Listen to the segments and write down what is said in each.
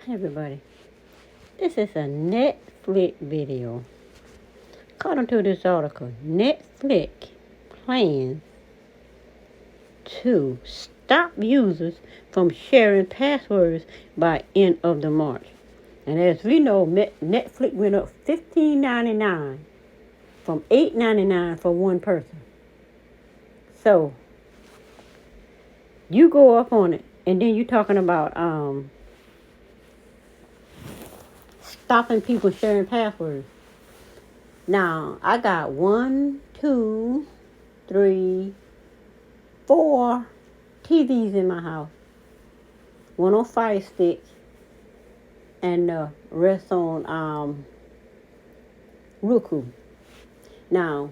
Hey everybody, this is a Netflix video. According to this article, Netflix plans to stop users from sharing passwords by end of the March. And as we know, Netflix went up $15.99 from $8.99 for one person. So you go up on it, and then you're talking about stopping people sharing passwords. Now, I got 1, 2, 3, 4 TVs in my house. One on Fire Stick and the rest on Roku. Now,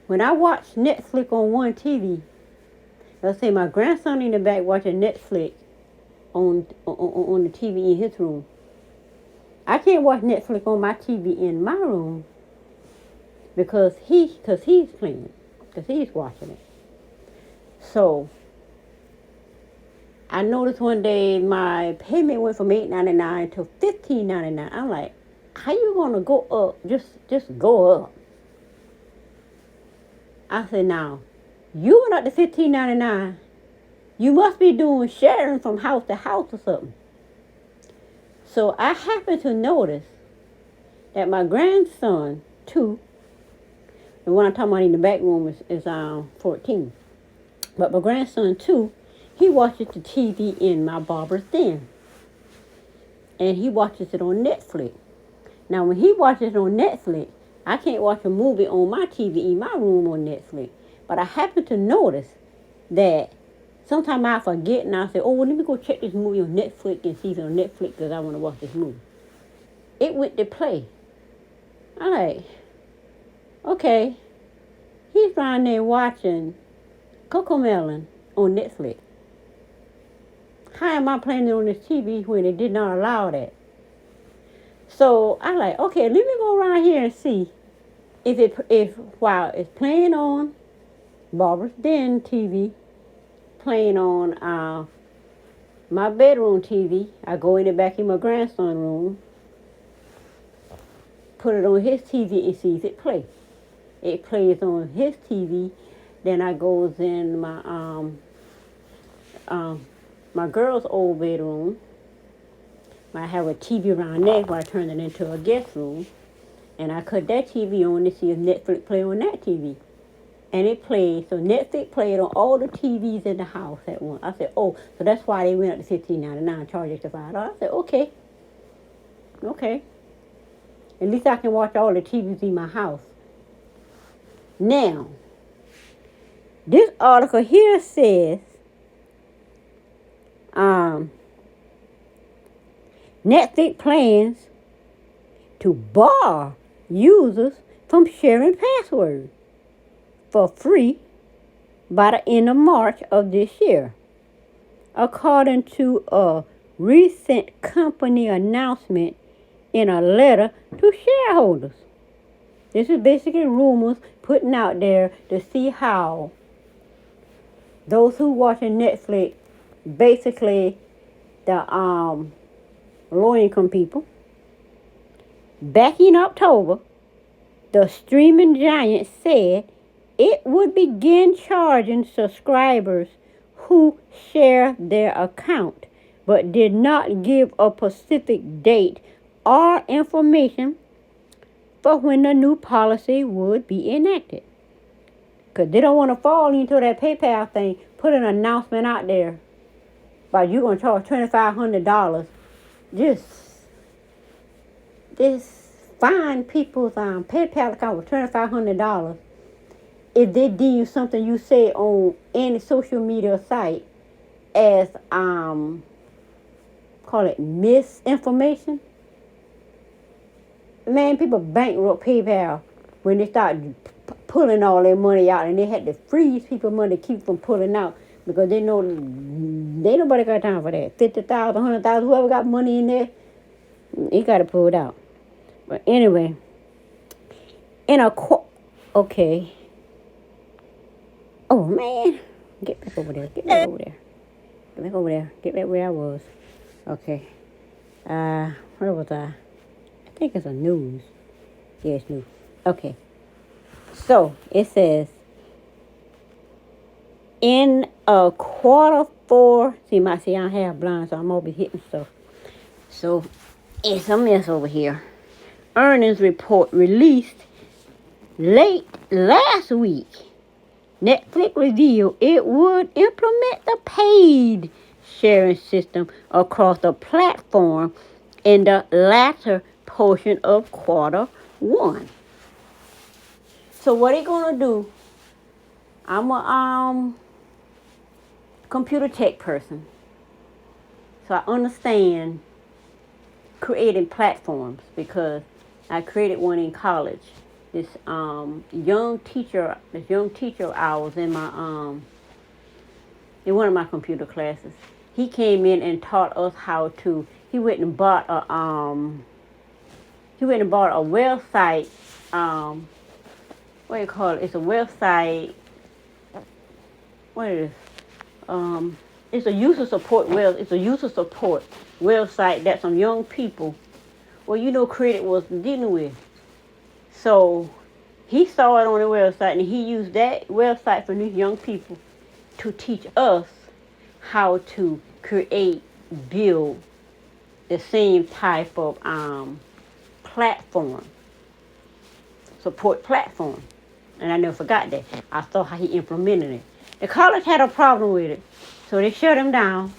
when I watch Netflix on one TV, let's say my grandson in the back watching Netflix on the TV in his room. I can't watch Netflix on my TV in my room because he's playing, because he's watching it. So I noticed one day my payment went from $8.99 to $15.99. I'm like, how you gonna go up? Just go up. I said, now you went up to $15.99. You must be doing sharing from house to house or something. So I happened to notice that my grandson, 2, the one I'm talking about in the back room is 14. But my grandson, 2, he watches the TV in my barber's den. And he watches it on Netflix. Now, when he watches it on Netflix, I can't watch a movie on my TV in my room on Netflix. But I happen to notice that sometimes I forget and I say, oh, well, let me go check this movie on Netflix and see if it's on Netflix because I want to watch this movie. It went to play. I'm like, okay. He's down there watching CoComelon on Netflix. How am I playing it on this TV when it did not allow that? So I like, okay, let me go around here and see if while it's playing on Barbara's Den TV, playing on my bedroom TV, I go in the back in my grandson's room, put it on his TV and see if it plays. It plays on his TV. Then I goes in my girl's old bedroom. I have a TV around there where I turn it into a guest room. And I cut that TV on to see if Netflix play on that TV. And it played. So Netflix played on all the TVs in the house at once. I said, oh, so that's why they went up to $15.99, charge extra $5. I said, okay. At least I can watch all the TVs in my house. Now, this article here says, Netflix plans to bar users from sharing passwords for free by the end of March of this year, according to a recent company announcement in a letter to shareholders. This is basically rumors putting out there to see how those who watching Netflix, basically the low-income people. Back in October, the streaming giant said it would begin charging subscribers who share their account, but did not give a specific date or information for when the new policy would be enacted. Because they don't want to fall into that PayPal thing, put an announcement out there about you're going to charge $2,500. Just find people's PayPal account with $2,500 if they deem something you say on any social media site as call it misinformation. Man, people bankrupt PayPal when they start pulling all their money out, and they had to freeze people's money to keep from pulling out because they know they nobody got time for that. 50,000, 100,000, whoever got money in there, he got to pull it out. But anyway, okay. Oh man, get back over there. Get back over there. Get back where I was. Okay. Where was I? I think it's a news. Yeah, it's news. Okay. So it says in a quarter four. See, I don't have blinds, so I'm over hitting stuff. So it's a mess over here. Earnings report released late last week. Netflix revealed it would implement the paid sharing system across the platform in the latter portion of quarter one. So what they gonna do? I'm a computer tech person, so I understand creating platforms because I created one in college. This young teacher I was in my in one of my computer classes. He came in and taught us how to. He went and bought a website. What do you call it? It's a website. What is it? It's a user support website that some young people, created was dealing with. So he saw it on the website and he used that website for these young people to teach us how to build the same type of support platform. And I never forgot that. I saw how he implemented it. The college had a problem with it, so they shut him down.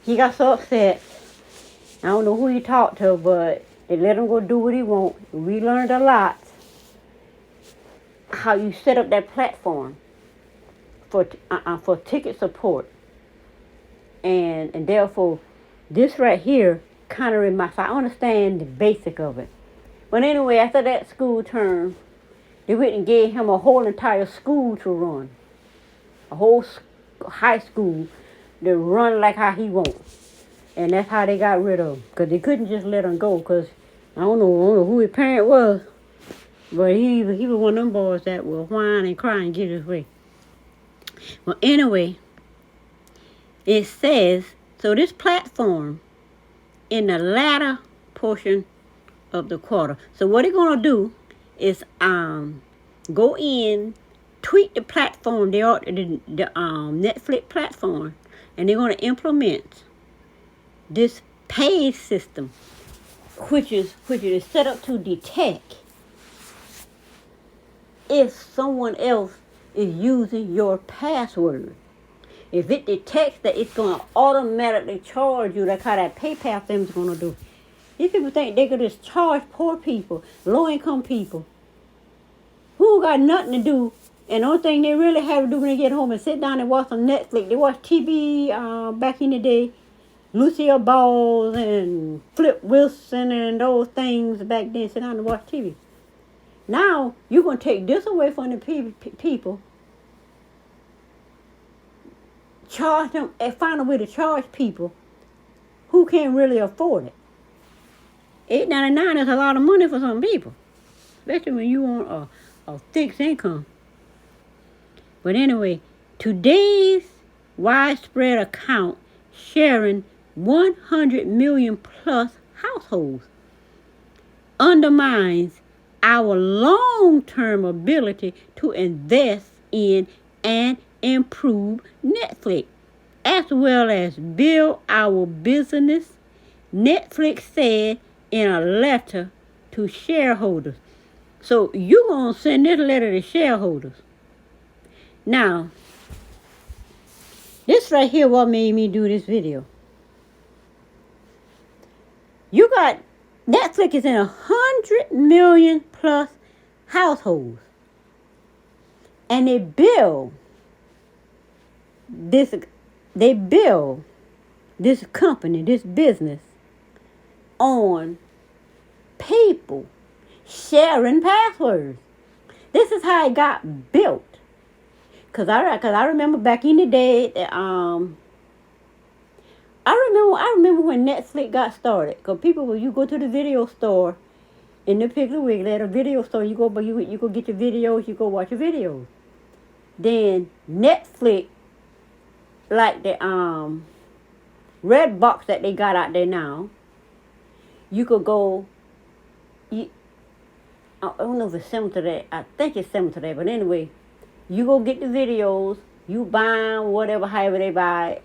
He got so upset. I don't know who he talked to, but they let him go do what he want. We learned a lot how you set up that platform for ticket support, and therefore this right here kind of reminds. I understand the basic of it, but anyway, after that school term, they went and gave him a whole entire school to run, a whole high school to run like how he wants, and that's how they got rid of him because they couldn't just let him go because I don't know who his parent was, but he was one of them boys that will whine and cry and get his way. Well, anyway, it says, so this platform in the latter portion of the quarter. So what they're going to do is go in, tweak the platform, the Netflix platform, and they're going to implement this paid system, which is set up to detect if someone else is using your password. If it detects that, it's going to automatically charge you. That's how that PayPal thing is going to do. These people think they could just charge poor people, low-income people, who got nothing to do, and the only thing they really have to do when they get home is sit down and watch some Netflix. They watch TV back in the day, Lucille Ball and Flip Wilson and those things back then, sit down and watch TV. Now, you're going to take this away from the people, charge them, and find a way to charge people who can't really afford it. $8.99 is a lot of money for some people, especially when you want a fixed income. But anyway, today's widespread account sharing 100 million plus households undermines our long-term ability to invest in and improve Netflix, as well as build our business, Netflix said in a letter to shareholders. So you're going to send this letter to shareholders. Now, this right here what made me do this video. You got Netflix is in 100 million plus households. And they build this company, this business on people sharing passwords. This is how it got built. Cause I remember back in the day that I remember when Netflix got started. Cause people, when you go to the video store in the Piggly Wiggly, at a video store, you go get your videos, you go watch your videos. Then Netflix, like the red box that they got out there now. You could go. I don't know if it's similar to that. I think it's similar to that. But anyway, you go get the videos. You buy them, whatever, however they buy it.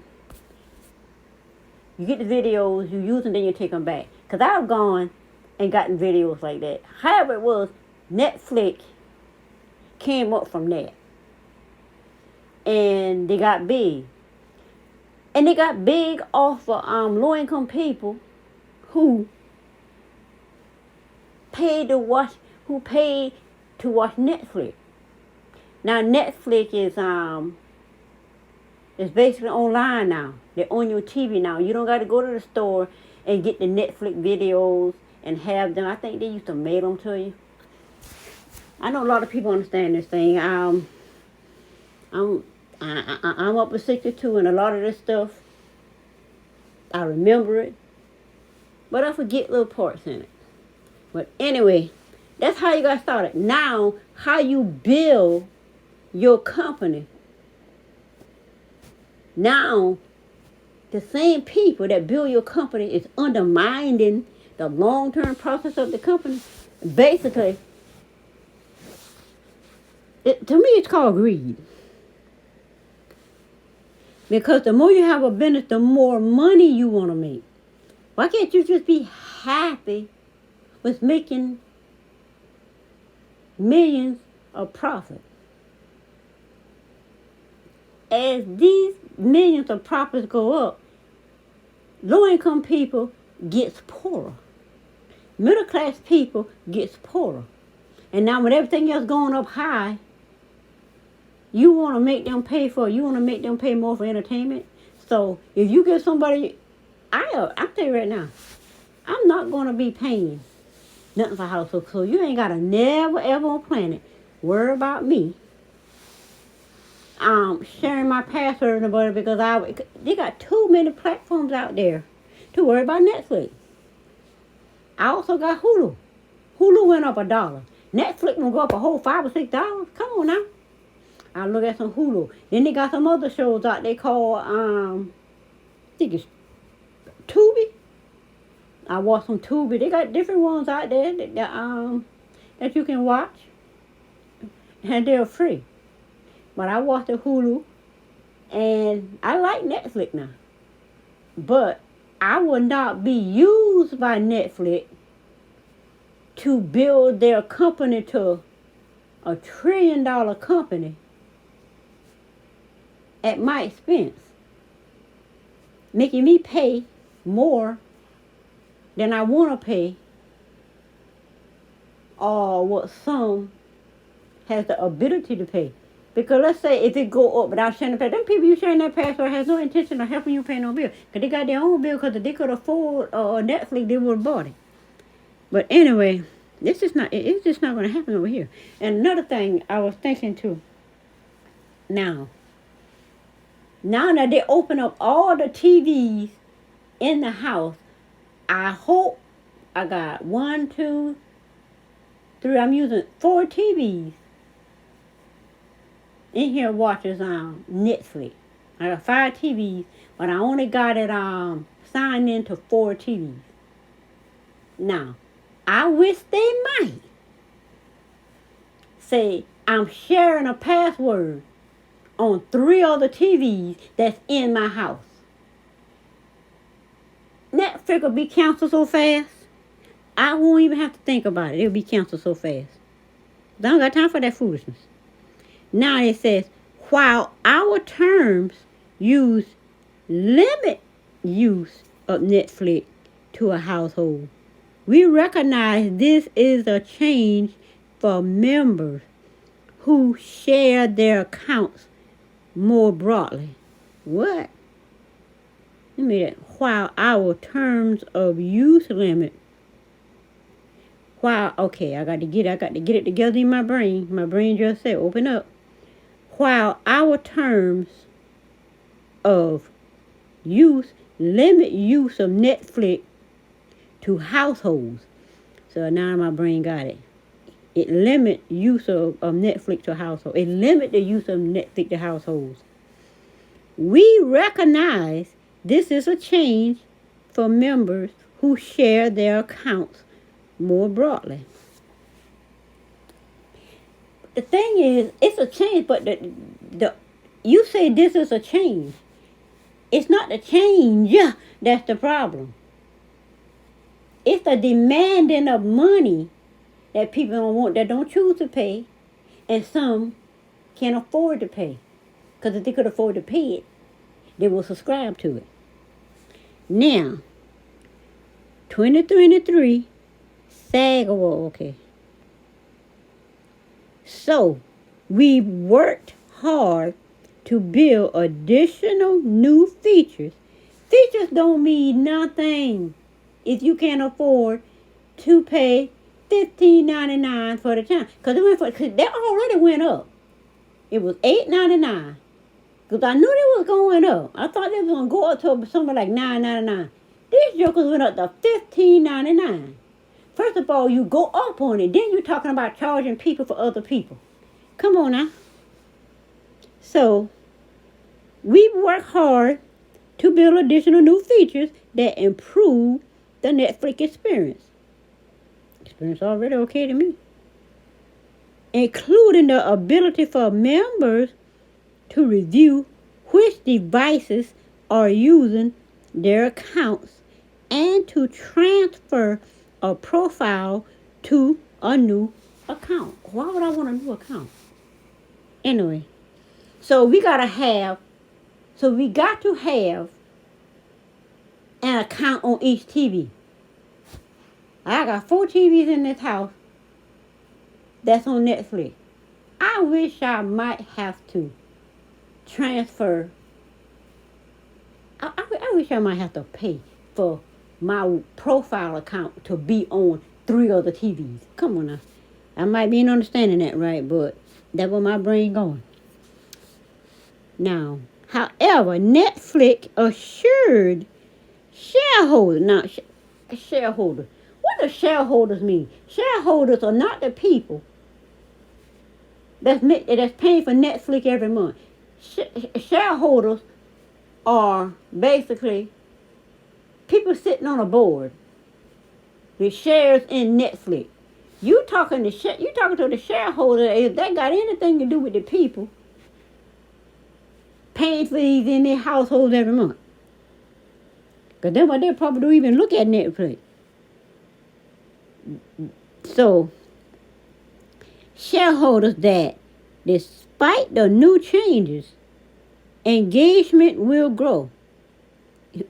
You get the videos, you use them, then you take them back. Because I've gone and gotten videos like that. However it was, Netflix came up from that. And they got big. And they got big off of low-income people who paid to watch Netflix. Now Netflix is basically online now. They're on your TV now. You don't got to go to the store and get the Netflix videos and have them. I think they used to mail them to you. I know a lot of people understand this thing. I'm up to 62, and a lot of this stuff, I remember it, but I forget little parts in it. But anyway, that's how you got started. Now, how you build your company. Now, the same people that build your company is undermining the long-term process of the company. Basically, to me, it's called greed. Because the more you have a business, the more money you want to make. Why can't you just be happy with making millions of profit? As these millions of profits go up, low-income people gets poorer. Middle-class people gets poorer. And now with everything else going up high, you want to make them pay more for entertainment. So if you get somebody, I'll tell you right now, I'm not going to be paying nothing for household. So you ain't got to never, ever on planet worry about me sharing my password and whatever, because they got too many platforms out there to worry about Netflix. I also got Hulu. Hulu went up $1. Netflix will go up a whole $5 or $6. Come on now. I look at some Hulu. Then they got some other shows out they call I think it's Tubi. I watch some Tubi. They got different ones out there that you can watch, and they're free. But I watch the Hulu, and I like Netflix now. But I will not be used by Netflix to build their company to $1 trillion company at my expense, making me pay more than I want to pay, or what some has the ability to pay. Because let's say if it go up without sharing the password, them people you sharing that password has no intention of helping you pay no bill. Because they got their own bill, because if they could afford Netflix, they would have bought it. But anyway, it's just not going to happen over here. And another thing I was thinking too, now that they open up all the TVs in the house, I hope I got 1, 2, 3, I'm using 4 TVs in here watches Netflix. I got 5 TVs, but I only got it signed into 4 TVs. Now, I wish they might say I'm sharing a password on 3 other TVs that's in my house. Netflix will be canceled so fast, I won't even have to think about it. It'll be canceled so fast. I don't got time for that foolishness. Now it says, while our terms limit use of Netflix to a household, we recognize this is a change for members who share their accounts more broadly. What? Let me read that. While our terms of use limit. Okay, I got to get it together in my brain. My brain just said, open up. While our terms of use limit use of Netflix to households. So now my brain got it. It limit use of Netflix to households. It limit the use of Netflix to households. We recognize This is a change for members who share their accounts more broadly. The thing is, it's a change, but the you say this is a change. It's not the change that's the problem. It's the demanding of money that people don't want, that don't choose to pay, and some can't afford to pay. Because if they could afford to pay it, they will subscribe to it. Now, 2023, SAG award, okay. So, we worked hard to build additional new features. Features don't mean nothing if you can't afford to pay $15.99 for the channel. Because that already went up. It was $8.99. Because I knew they was going up. I thought they was going to go up to something like $9.99. These jokers went up to $15.99. First of all, you go up on it. Then you're talking about charging people for other people. Come on now. So, we work hard to build additional new features that improve the Netflix experience. Experience already okay to me. Including the ability for members to review which devices are using their accounts and to transfer a profile to a new account. Why would I want a new account? Anyway, so we got to have an account on each TV. I got 4 TVs in this house that's on Netflix. I wish I might have to transfer. I wish I might have to pay for my profile account to be on 3 other TVs. Come on now. I might be understanding that right, but that's where my brain going. Now, however, Netflix assured shareholders. Now, shareholders. What does shareholders mean? Shareholders are not the people that's paying for Netflix every month. Shareholders are basically people sitting on a board with shares in Netflix. You talking to the shareholder. If that got anything to do with the people paying for these in their households every month, because that's what they probably don't even look at Netflix. So, shareholders that, despite the new changes, engagement will grow.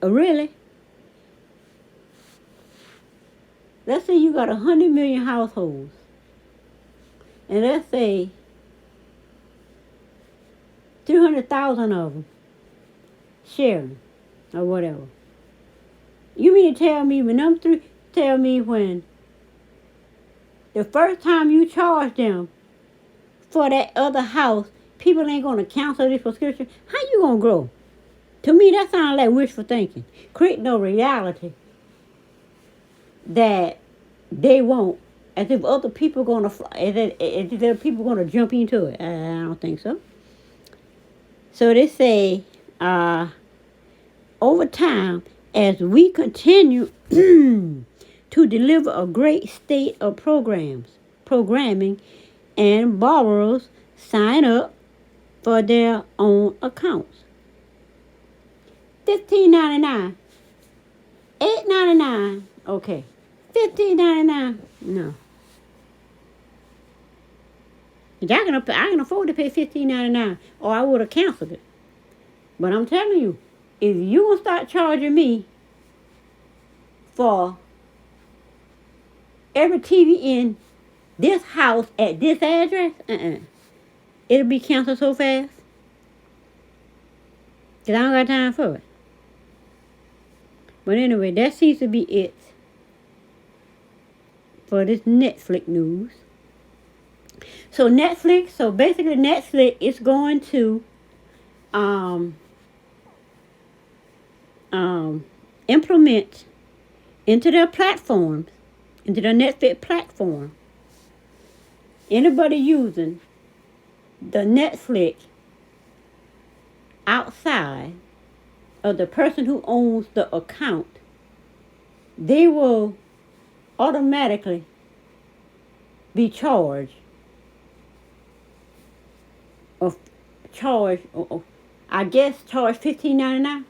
Really? Let's say you got 100 million households, and let's say 300,000 of them sharing or whatever. You mean to tell me when the first time you charge them for that other house, people ain't going to cancel this subscription? How you going to grow? To me, that sounds like wishful thinking. Create no reality that they won't, as if other people going to fly, as if there are people going to jump into it. I don't think so. So they say, over time, as we continue to deliver a great state of programming, and borrowers sign up for their own accounts. $15.99, $8.99, okay. $15.99, no. I can afford to pay $15.99, or I would have canceled it. But I'm telling you, if you gonna start charging me for every TV in this house at this address, it'll be canceled so fast that I don't got time for it. But anyway, that seems to be it for this Netflix news. So basically Netflix is going to implement into their platforms, into the Netflix platform, anybody using the Netflix outside of the person who owns the account, they will automatically be charged I guess charge $15.99.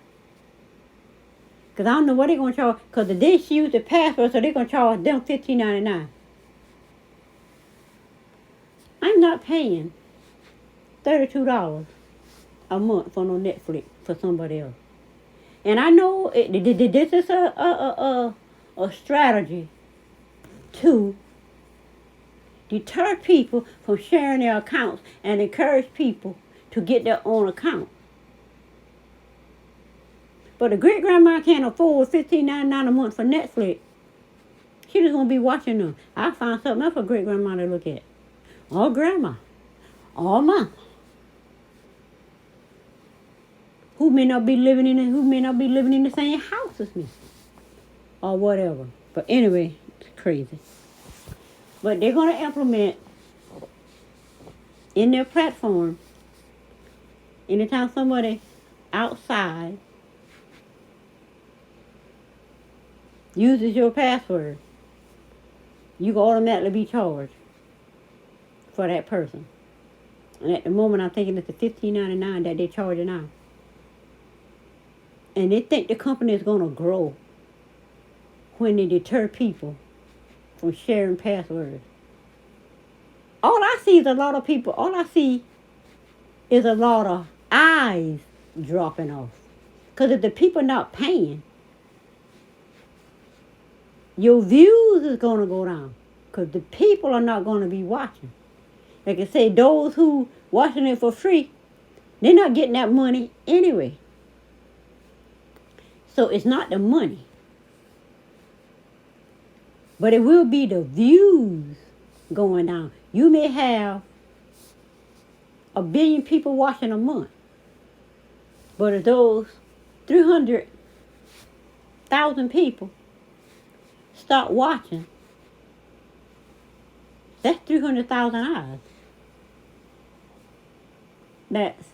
Because I don't know what they're going to charge. Because they use the password, so they're going to charge them $15.99. I'm not paying $32 a month for no Netflix for somebody else. And I know this is a strategy to deter people from sharing their accounts and encourage people to get their own account. But a great grandma can't afford $15.99 a month for Netflix. She just won't be watching them. I'll find something else for great grandma to look at. Or grandma. Or mama. Who may not be living in the same house as me. Or whatever. But anyway, it's crazy. But they're going to implement in their platform, anytime somebody outside uses your password, you can automatically be charged for that person. And at the moment, I'm thinking it's the $15.99 that they're charging now. And they think the company is going to grow when they deter people from sharing passwords. All I see is a lot of eyes dropping off. Because if the people not paying, your views is going to go down. Because the people are not going to be watching. Like I say, those who watching it for free, they're not getting that money anyway. So it's not the money. But it will be the views going down. You may have 1 billion people watching a month. But if those 300,000 people start watching, that's 300,000 eyes. That's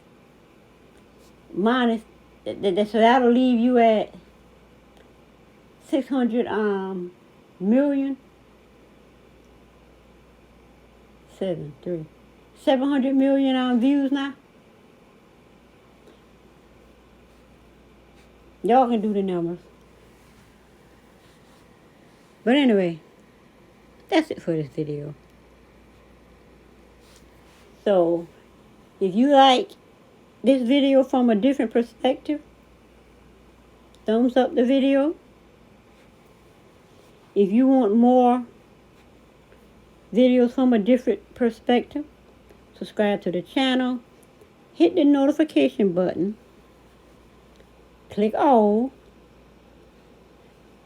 minus, so that'll leave you at 600 million. 700 million views now. Y'all can do the numbers. But anyway, that's it for this video. So, if you like this video from a different perspective, thumbs up the video. If you want more videos from a different perspective, subscribe to the channel, hit the notification button, click all,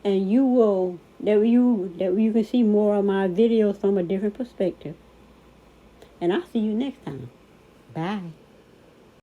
and you can see more of my videos from a different perspective. And I'll see you next time. Bye.